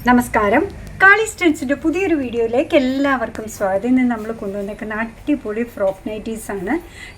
നമസ്കാരം. കാളി സ്റ്റെൻസിൻ്റെ പുതിയൊരു വീഡിയോയിലേക്ക് എല്ലാവർക്കും സ്വാഗതം. ഇന്ന് നമ്മൾ കൊണ്ടുവന്നേക്കുന്ന അടിപൊളി ഫ്രോക്ക് നൈറ്റീസ് ആണ്.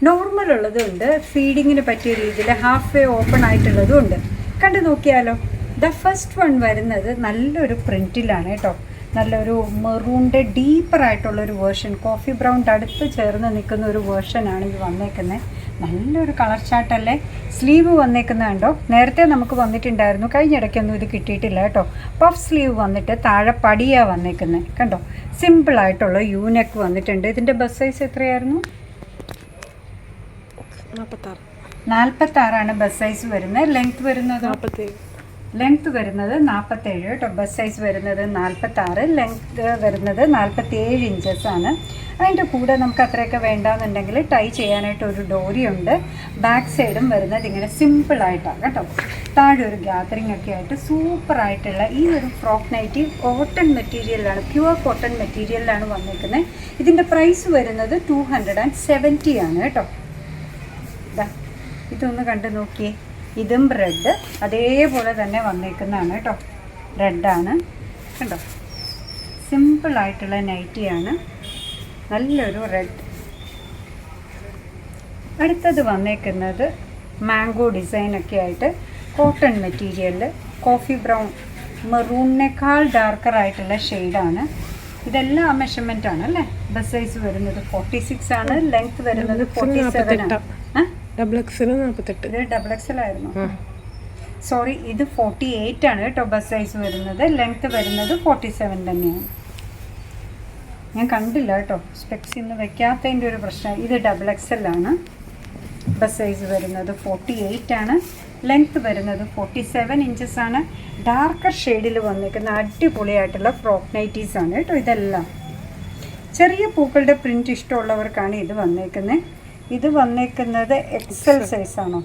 നോർമൽ ഉള്ളതുണ്ട്, ഫീഡിങ്ങിന് പറ്റിയ രീതിയിൽ ഹാഫ് വേ ഓപ്പൺ ആയിട്ടുള്ളതും ഉണ്ട്. കണ്ടു നോക്കിയാലോ. ദ ഫസ്റ്റ് വൺ വരുന്നത് നല്ലൊരു പ്രിൻറ്റിലാണ് കേട്ടോ. നല്ലൊരു മെറൂണിൻ്റെ ഡീപ്പറായിട്ടുള്ളൊരു വേർഷൻ, കോഫി ബ്രൗൺ അടുത്ത് ചേർന്ന് നിൽക്കുന്ന ഒരു വേർഷനാണ് ഇത് വന്നേക്കുന്നത്. നല്ലൊരു കളർ ചാർട്ടല്ലേ. സ്ലീവ് വന്നേക്കുന്ന കണ്ടോ. നേരത്തെ നമുക്ക് വന്നിട്ടുണ്ടായിരുന്നു, കഴിഞ്ഞിടയ്ക്കൊന്നും ഇത് കിട്ടിയിട്ടില്ല കേട്ടോ. പഫ് സ്ലീവ് വന്നിട്ട് താഴെ പടിയാണ് വന്നേക്കുന്നത് കണ്ടോ. സിമ്പിളായിട്ടുള്ള യൂനെക്ക് വന്നിട്ടുണ്ട്. ഇതിൻ്റെ ബസ് സൈസ് എത്രയായിരുന്നു? 46 ബസ് സൈസ് വരുന്നത്. ലെങ്ത് വരുന്നത് 47 കേട്ടോ. ബസ് സൈസ് വരുന്നത് 46, ലെങ്ത് വരുന്നത് 47 ഇഞ്ചസാണ്. അതിൻ്റെ കൂടെ നമുക്ക് അത്രയൊക്കെ വേണ്ടാന്നുണ്ടെങ്കിൽ ടൈ ചെയ്യാനായിട്ട് ഒരു ഡോറിയുണ്ട്. ബാക്ക് സൈഡും വരുന്നത് ഇങ്ങനെ സിമ്പിളായിട്ടാണ് കേട്ടോ. താഴെ ഒരു ഗ്യാതറിംഗ് ഒക്കെ ആയിട്ട് സൂപ്പറായിട്ടുള്ള ഈ ഒരു ഫ്രോക്ക് നൈറ്റി കോട്ടൺ മെറ്റീരിയലാണ്, പ്യുവർ കോട്ടൺ മെറ്റീരിയലിലാണ് വന്നിരിക്കുന്നത്. ഇതിൻ്റെ പ്രൈസ് വരുന്നത് 270 ആണ് കേട്ടോ. ഇതൊന്ന് കണ്ടു നോക്കിയേ. ഇതും റെഡ് അതേപോലെ തന്നെ വന്നേക്കുന്നതാണ് കേട്ടോ. റെഡാണ് കണ്ടോ. സിമ്പിളായിട്ടുള്ള നൈറ്റിയാണ്, നല്ലൊരു റെഡ്. അടുത്തത് വന്നേക്കുന്നത് മാംഗോ ഡിസൈനൊക്കെ ആയിട്ട് കോട്ടൺ മെറ്റീരിയലിൽ കോഫി ബ്രൗൺ, മെറൂണിനേക്കാൾ ഡാർക്കറായിട്ടുള്ള ഷെയ്ഡാണ്. ഇതെല്ലാം മെഷർമെൻ്റ് ആണ് അല്ലേ. ബസ് സൈസ് വരുന്നത് 46 ആണ്, ലെങ്ത് വരുന്നത് 47 ആണ്. ഇത് ഡബിൾ എക്സൽ ആയിരുന്നു, സോറി. ഇത് 48 ആണ് കേട്ടോ ബസ് സൈസ് വരുന്നത്. ലെങ്ത് വരുന്നത് 47 തന്നെയാണ്. ഞാൻ കണ്ടില്ല കേട്ടോ, സ്പെക്സ് ഇന്ന് വെക്കാത്തതിൻ്റെ ഒരു പ്രശ്നം. ഇത് ഡബിൾ എക്സൽ ആണ്. ബസ് സൈസ് വരുന്നത് 48 ആണ്, ലെങ്ത് വരുന്നത് 47 ഇഞ്ചസ് ആണ്. ഡാർക്കർ ഷെയ്ഡിൽ വന്നിരിക്കുന്ന അടിപൊളിയായിട്ടുള്ള ഫ്രോക്ക് നൈറ്റീസ് ആണ് കേട്ടോ. ഇതെല്ലാം ചെറിയ പൂക്കളുടെ പ്രിൻറ്റ് ഇഷ്ടമുള്ളവർക്കാണ് ഇത് വന്നേക്കുന്നത്. ഇത് വന്നേക്കുന്നത് എക്സൽ സൈസാണോ?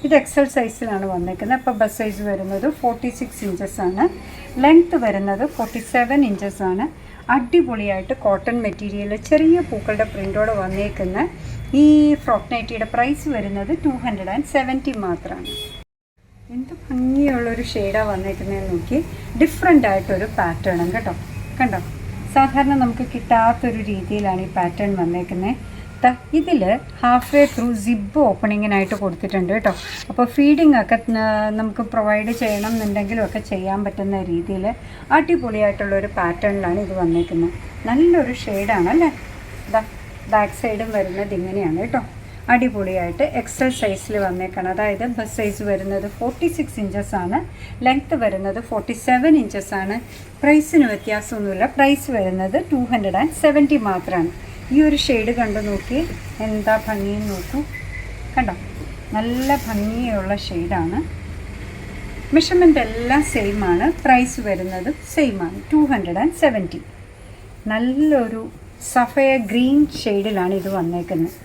ഇത് എക്സൽ സൈസിലാണ് വന്നേക്കുന്നത്. അപ്പോൾ ബസ് സൈസ് വരുന്നത് 46 ഇഞ്ചസ് ആണ്, ലെങ്ത് വരുന്നത് 47 ഇഞ്ചസ് ആണ്. അടിപൊളിയായിട്ട് കോട്ടൺ മെറ്റീരിയൽ ചെറിയ പൂക്കളുടെ പ്രിൻ്റോടെ വന്നേക്കുന്ന ഈ ഫ്രോക്ക് നൈറ്റിയുടെ പ്രൈസ് വരുന്നത് 270 മാത്രമാണ്. എന്ത് ഭംഗിയുള്ളൊരു ഷെയ്ഡാണ് വന്നേക്കുന്നതെന്ന് നോക്കി. ഡിഫറെൻ്റ് ആയിട്ടൊരു പാറ്റേണും കേട്ടോ. കണ്ടോ, സാധാരണ നമുക്ക് കിട്ടാത്തൊരു രീതിയിലാണ് ഈ പാറ്റേൺ വന്നേക്കുന്നത്. ഇതിൽ ഹാഫ് വേ ത്രൂ സിബ് ഓപ്പണിങ്ങിനായിട്ട് കൊടുത്തിട്ടുണ്ട് കേട്ടോ. അപ്പോൾ ഫീഡിംഗ് ഒക്കെ നമുക്ക് പ്രൊവൈഡ് ചെയ്യണം എന്നുണ്ടെങ്കിലും ഒക്കെ ചെയ്യാൻ പറ്റുന്ന രീതിയിൽ അടിപൊളിയായിട്ടുള്ളൊരു പാറ്റേണിലാണ് ഇത് വന്നേക്കുന്നത്. നല്ലൊരു ഷെയ്ഡാണ് അല്ലേ. ബാക്ക് സൈഡും വരുന്നത് ഇങ്ങനെയാണ് കേട്ടോ. അടിപൊളിയായിട്ട് എക്സൽ സൈസിൽ വന്നേക്കണം. അതായത് ബസ് സൈസ് വരുന്നത് 46 ഇഞ്ചസ് ആണ്, ലെങ്ത്ത് വരുന്നത് 47 ഇഞ്ചസ് ആണ്. പ്രൈസിന് വ്യത്യാസമൊന്നുമില്ല. പ്രൈസ് വരുന്നത് 270 മാത്രമാണ്. ഈ ഒരു ഷെയ്ഡ് കണ്ടു നോക്കി, എന്താ ഭംഗിയെന്ന് നോക്കൂ. കണ്ടോ, നല്ല ഭംഗിയുള്ള ഷെയ്ഡാണ്. മെഷർമെൻ്റ് എല്ലാം സെയിം ആണ്. പ്രൈസ് വരുന്നത് സെയിം ആണ്, 270. നല്ലൊരു സഫയ ഗ്രീൻ ഷെയ്ഡിലാണ് ഇത് വന്നേക്കുന്നത്.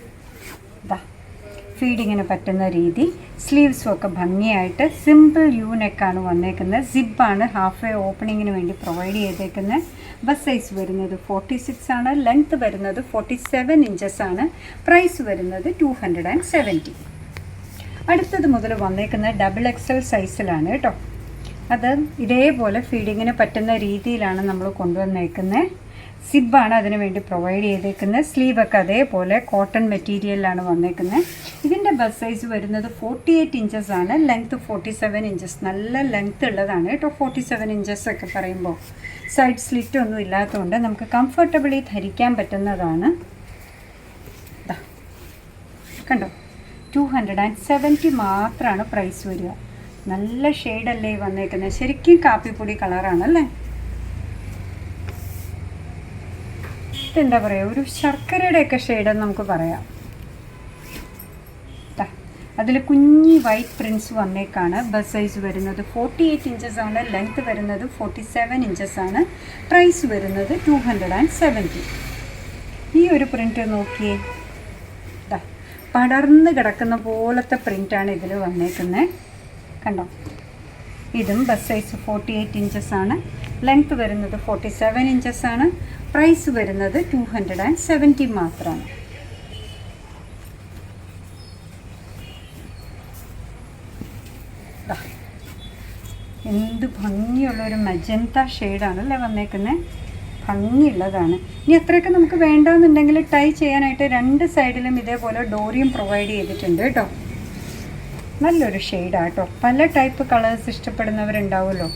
ഫീഡിങ്ങിന് പറ്റുന്ന രീതി. സ്ലീവ്സും ഒക്കെ ഭംഗിയായിട്ട് സിമ്പിൾ യൂനെക്കാണ് വന്നേക്കുന്നത്. സിബാണ് ഹാഫ് വേ ഓപ്പണിങ്ങിന് വേണ്ടി പ്രൊവൈഡ് ചെയ്തേക്കുന്നത്. ബസ് സൈസ് വരുന്നത് 46 ആണ്, ലെങ്ത്ത് വരുന്നത് 47 ഇഞ്ചസ് ആണ്. പ്രൈസ് വരുന്നത് 270. അടുത്തത് മുതൽ വന്നേക്കുന്നത് ഡബിൾ എക്സൽ സൈസിലാണ് കേട്ടോ. അത് ഇതേപോലെ ഫീഡിങ്ങിന് പറ്റുന്ന രീതിയിലാണ് നമ്മൾ കൊണ്ടുവന്നേക്കുന്നത്. സിബാണ് അതിന് വേണ്ടി പ്രൊവൈഡ് ചെയ്തേക്കുന്നത്. സ്ലീവൊക്കെ അതേപോലെ കോട്ടൺ മെറ്റീരിയലിലാണ് വന്നേക്കുന്നത്. ഇതിൻ്റെ ബസ് സൈസ് വരുന്നത് 48 ഇഞ്ചസ് ആണ്, ലെങ്ത്ത് 47 ഇഞ്ചസ്. നല്ല ലെങ്ത്ത് ഉള്ളതാണ് കേട്ടോ. 47 ഇഞ്ചസ് ഒക്കെ പറയുമ്പോൾ സൈഡ് സ്ലിറ്റ് ഒന്നും ഇല്ലാത്തതുകൊണ്ട് നമുക്ക് കംഫർട്ടബിളി ധരിക്കാൻ പറ്റുന്നതാണ്. കണ്ടോ, 270 മാത്രമാണ് പ്രൈസ് വരിക. നല്ല ഷെയ്ഡല്ലേ വന്നേക്കുന്നത്. ശരിക്കും കാപ്പിപ്പൊടി കളറാണല്ലേ. എന്താ പറയുക, ഒരു ശർക്കരയുടെയൊക്കെ ഷെയ്ഡെന്ന് നമുക്ക് പറയാം. അതിൽ കുഞ്ഞി വൈറ്റ് പ്രിൻസ് വന്നേക്കാണ്. ബസ് സൈസ് വരുന്നത് 48 ഇഞ്ചസ് ആണ്, ലെങ്ത്ത് വരുന്നത് 47 ഇഞ്ചസ് ആണ്. പ്രൈസ് വരുന്നത് 270. ഈ ഒരു പ്രിൻറ്റ് നോക്കിയേ, പടർന്ന് കിടക്കുന്ന പോലത്തെ പ്രിൻ്റാണ് ഇതിൽ വന്നേക്കുന്നത്. കണ്ടോ, ഇതും ബസ് സൈസ് 48 ഇഞ്ചസ് ആണ്, ലെങ്ത്ത് വരുന്നത് 47 ഇഞ്ചസ് ആണ്. പ്രൈസ് വരുന്നത് 270 മാത്രമാണ്. എന്ത് ഭംഗിയുള്ളൊരു മജന്ത ഷെയ്ഡാണല്ലേ വന്നേക്കുന്നത്. ഭംഗിയുള്ളതാണ്. ഇനി അത്രയൊക്കെ നമുക്ക് വേണ്ടാന്നുണ്ടെങ്കിൽ ടൈ ചെയ്യാനായിട്ട് 2 സൈഡിലും ഇതേപോലെ ഡോറിയും പ്രൊവൈഡ് ചെയ്തിട്ടുണ്ട് കേട്ടോ. നല്ലൊരു ഷെയ്ഡാട്ടോ. പല ടൈപ്പ് കളേഴ്സ് ഇഷ്ടപ്പെടുന്നവരുണ്ടാവുമല്ലോ.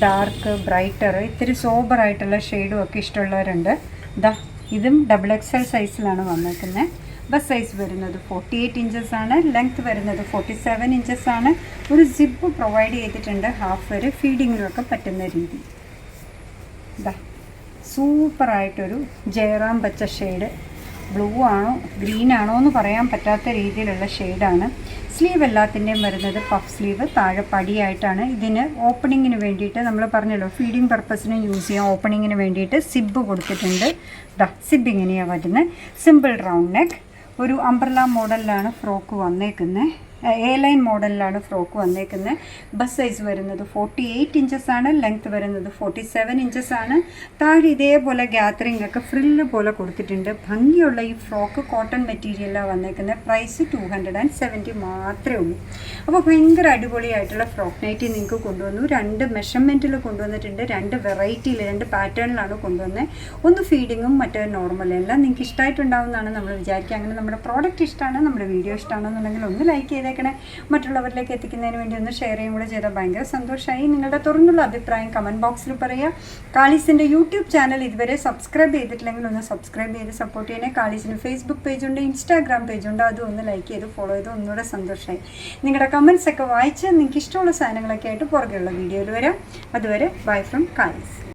ഡാർക്ക്, ബ്രൈറ്റർ, ഇത്തിരി സോബറായിട്ടുള്ള ഷെയ്ഡും ഒക്കെ ഇഷ്ടമുള്ളവരുണ്ട്. ഇതും XXL സൈസിലാണ് വന്നേക്കുന്നത്. ബസ് സൈസ് വരുന്നത് 48 ഇഞ്ചസ് ആണ്. ലെങ്ത് വരുന്നത് 47 ഇഞ്ചസ് ആണ്. ഒരു സിപ്പ് പ്രൊവൈഡ് ചെയ്തിട്ടുണ്ട്, ഹാഫ് വരെ ഫീഡിങ്ങിനൊക്കെ പറ്റുന്ന രീതി. സൂപ്പറായിട്ടൊരു ജയറാം പച്ച ഷെയ്ഡ്. ബ്ലൂ ആണോ ഗ്രീൻ ആണോ എന്ന് പറയാൻ പറ്റാത്ത രീതിയിലുള്ള ഷെയ്ഡാണ്. സ്ലീവ് എല്ലാത്തിൻ്റെയും വരുന്നത് പഫ് സ്ലീവ്, താഴെ പടിയായിട്ടാണ്. ഇതിന് ഓപ്പണിങ്ങിന് വേണ്ടിയിട്ട് നമ്മൾ പറഞ്ഞല്ലോ ഫീഡിങ് പർപ്പസിന് യൂസ് ചെയ്യാം. ഓപ്പണിങ്ങിന് വേണ്ടിയിട്ട് സിബ് കൊടുത്തിട്ടുണ്ട്. സിബ് ഇങ്ങനെയാണ് വരുന്നത്. Simple round neck. ഒരു അംബ്രല മോഡലിലാണ് ഫ്രോക്ക് വന്നേക്കുന്നത്. A-line മോഡലിലാണ് ഫ്രോക്ക് വന്നേക്കുന്നത്. ബസ് സൈസ് വരുന്നത് 48 ഇഞ്ചസ് ആണ്. ലെങ്ത് വരുന്നത് 47 ഇഞ്ചസ് ആണ്. താഴെ ഇതേപോലെ ഗ്യാതറിംഗ് ഒക്കെ ഫ്രില്ല് പോലെ കൊടുത്തിട്ടുണ്ട്. ഭംഗിയുള്ള ഈ ഫ്രോക്ക് കോട്ടൺ മെറ്റീരിയലാണ് വന്നേക്കുന്നത്. പ്രൈസ് 270 മാത്രമേ ഉള്ളൂ. അപ്പോൾ ഭയങ്കര അടിപൊളിയായിട്ടുള്ള ഫ്രോക്ക് നൈറ്റി നിങ്ങൾക്ക് കൊണ്ടുവന്നു. 2 മെഷർമെൻറ്റിൽ കൊണ്ടുവന്നിട്ടുണ്ട്. 2 വെറൈറ്റിയിൽ 2 പാറ്റേണിലാണ് കൊണ്ടുവന്നത്. ഒന്ന് ഫീഡിങ്ങും മറ്റേ നോർമലും. എല്ലാം നിങ്ങൾക്ക് ഇഷ്ടമായിട്ടുണ്ടാവുമെന്നാണ് നമ്മൾ വിചാരിക്കുക. അങ്ങനെ നമ്മുടെ പ്രോഡക്റ്റ് ഇഷ്ടമാണ്, നമ്മുടെ വീഡിയോ ഇഷ്ടമാണെന്നുണ്ടെങ്കിൽ ഒന്ന് ലൈക്ക് ചെയ്തേക്കണേ. മറ്റുള്ളവരിലേക്ക് എത്തിക്കുന്നതിന് വേണ്ടി ഒന്ന് ഷെയർ ചെയ്യും കൂടെ ചെയ്താൽ ഭയങ്കര സന്തോഷമായി. നിങ്ങളുടെ തുറന്നുള്ള അഭിപ്രായം കമൻറ്റ് ബോക്സിൽ പറയുക. കാളീസിൻ്റെ യൂട്യൂബ് ചാനൽ ഇതുവരെ സബ്സ്ക്രൈബ് ചെയ്തിട്ടില്ലെങ്കിൽ ഒന്ന് സബ്സ്ക്രൈബ് ചെയ്ത് സപ്പോർട്ട് ചെയ്യണേ. കാളീസിന് ഫേസ്ബുക്ക് പേജുണ്ട്, ഇൻസ്റ്റാഗ്രാം പേജുണ്ട്. അതും ഒന്ന് ലൈക്ക് ചെയ്ത് ഫോളോ ചെയ്ത് ഒന്നുകൂടെ സന്തോഷമായി. നിങ്ങളുടെ കമൻറ്റ്സ് ഒക്കെ വായിച്ച് നിങ്ങൾക്ക് ഇഷ്ടമുള്ള സാധനങ്ങളൊക്കെ ആയിട്ട് പുറകെയുള്ള വീഡിയോയിൽ വരാം. അതുവരെ ബൈ ഫ്രം കാളീസ്.